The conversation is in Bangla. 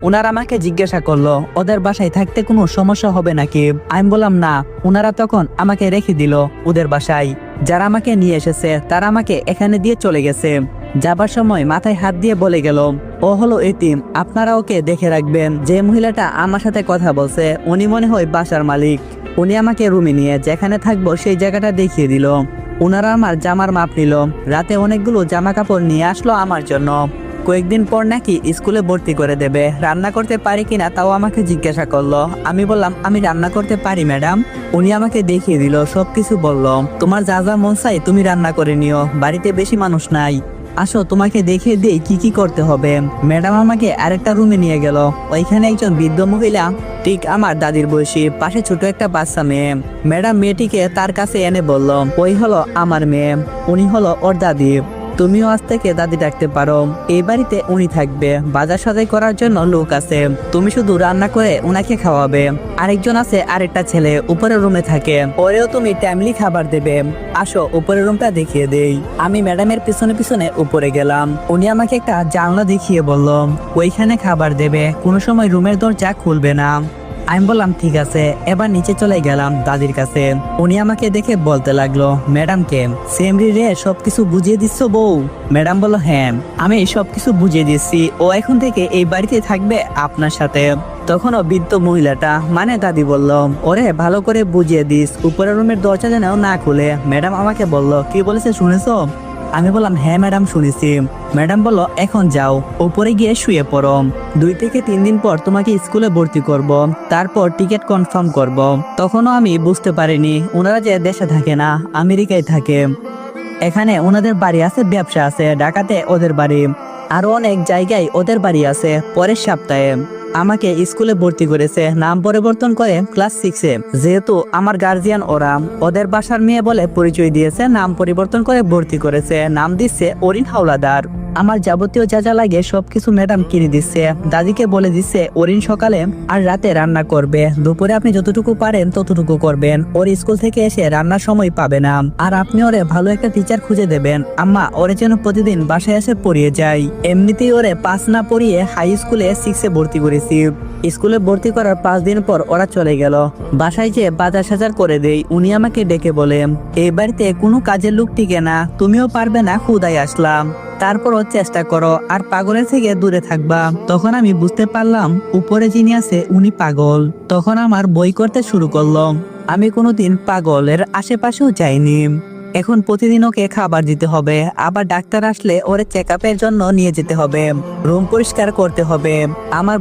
ওনারা আমাকে জিজ্ঞাসা করলো ওদের বাসায় থাকতে কোনো সমস্যা হবে নাকি। আমি বললাম না। ওনারা তখন আমাকে রেখে দিল ওদের বাসায়। যারা আমাকে নিয়ে এসেছে তারা আমাকে এখানে দিয়ে চলে গেছে। যাবার সময় মাথায় হাত দিয়ে বলে গেল, ও হলো এতিম, আপনারা ওকে দেখে রাখবেন। যে মহিলাটা আমার সাথে কথা বলছে উনি মনে হয় বাসার মালিক। উনি আমাকে রুমে নিয়ে যেখানে থাকবো সেই জায়গাটা দেখিয়ে দিল। ওনারা আমার জামার মাপ নিল। রাতে অনেকগুলো জামা কাপড় নিয়ে আসলো আমার জন্য। কয়েকদিন পর নাকি স্কুলে ভর্তি করে দেবে। রান্না করতে পারি কিনা তাও আমাকে জিজ্ঞাসা করলো। আমি বললাম আমি রান্না করতে পারি ম্যাডাম। উনি আমাকে দেখিয়ে দিল, সবকিছু বললো, তোমার যা যা মন চাই তুমি রান্না করে নিও, বাড়িতে বেশি মানুষ নাই, আসো তোমাকে দেখিয়ে দিই কি কি করতে হবে। ম্যাডাম আমাকে আরেকটা রুমে নিয়ে গেল। ওইখানে একজন বৃদ্ধ মহিলা, ঠিক আমার দাদির বয়সী, পাশে ছোট একটা বাচ্চা মেয়ে। ম্যাডাম মেয়েটিকে তার কাছে এনে বলল, ওই হলো আমার মেয়ে, উনি হলো ওর দাদি, তুমিও আজ থেকে দাদি ডাকতে পারো। এই বাড়িতে উনি থাকবে, বাজার সদাই করার জন্য লোক আছে, তুমি শুধু রান্না করে উনাকে খাওয়াবে। আরেকজন আছে, আরেকটা ছেলে উপরের রুমে থাকে, ওরেও তুমি টাইমলি খাবার দেবে। আসো উপরের রুমটা দেখিয়ে দেই। আমি ম্যাডামের পিছনে পিছনে উপরে গেলাম। উনি আমাকে একটা জানলা দেখিয়ে বলল, ওইখানে খাবার দেবে, কোনো সময় রুমের দরজা খুলবে না। আমি বললাম ঠিক আছে। এবার নিচে চলে গেলাম দাদির কাছে। উনি আমাকে দেখে বলতে লাগলো, ম্যাডামকে সেমরি রে সবকিছু বুঝিয়ে দিচ্ছ বউ? ম্যাডাম বলল, হ্যাঁ আমি সবকিছু বুঝিয়ে দিচ্ছি, ও এখন থেকে এই বাড়িতে থাকবে আপনার সাথে। তখনও বৃদ্ধ মহিলাটা মানে দাদি বলল, ওরে ভালো করে বুঝিয়ে দিস, উপরের রুমের দরজা যেন না খুলে। ম্যাডাম আমাকে বলল, কি বলেছে শুনেছো? আমি বললাম হ্যাঁ ম্যাডাম শুনেছি। ম্যাডাম বলল, এখন যাও উপরে গিয়ে শুয়ে পড়ো, 2 থেকে 3 দিন পর তোমাকে স্কুলে ভর্তি করব, তারপর টিকিট কনফার্ম করব। তখনও আমি বুঝতে পারিনি ওনারা যে দেশে থাকে না, আমেরিকায় থাকে। এখানে ওনাদের বাড়ি আছে, ব্যবসা আছে, ঢাকাতে ওদের বাড়ি, আরো অনেক জায়গায় ওদের বাড়ি আছে। পরের সপ্তাহে আমাকে স্কুলে ভর্তি করেছে, নাম পরিবর্তন করে ক্লাস 6-এ। যেহেতু আমার গার্জিয়ান ওরা, ওদের বাসার মেয়ে বলে পরিচয় দিয়েছে, নাম পরিবর্তন করে ভর্তি করেছে, নাম দিচ্ছে অরিন হাওলাদার। আমার যাবতীয় যা যা লাগে সবকিছু ম্যাডাম কিনে দিচ্ছে। দাদিকে বলে দিচ্ছে অরিন সকালে আর রাতে রান্না করবে, দুপুরে আপনি যতটুকু পারেন ততটুকু করবেন, ওর স্কুল থেকে এসে রান্নার সময় পাবে না, আর আপনি ওরে ভালো একটা টিচার খুঁজে দেবেন। আম্মা ওরে যেন প্রতিদিন বাসায় এসে পড়িয়ে যায়। এমনিতেই ওরে 5 না পড়িয়ে হাই স্কুলে 6-এ ভর্তি করেছি। স্কুলে ভর্তি করার 5 দিন পর ওরা চলে গেল। বাসায় যে বাজার সাজার করে দেই। উনি আমাকে ডেকে বলে, এই বাড়িতে কোনো কাজের লোক টিকে না, তুমিও পারবে না, খুদাই আসলাম, তারপরও চেষ্টা করো আর পাগলের থেকে দূরে থাকবা। তখন আমি বুঝতে পারলাম উপরে যিনি আছে উনি পাগল। তখন আমার বই করতে শুরু করলাম। আমি কোনোদিন পাগলের আশেপাশেও যাইনি। এখন প্রতিদিন ওকে খাবার দিতে হবে, আবার ডাক্তার আসলে ওরে চেক আপের জন্য নিয়ে যেতে হবে, রুম পরিষ্কার করতে হবে। আমার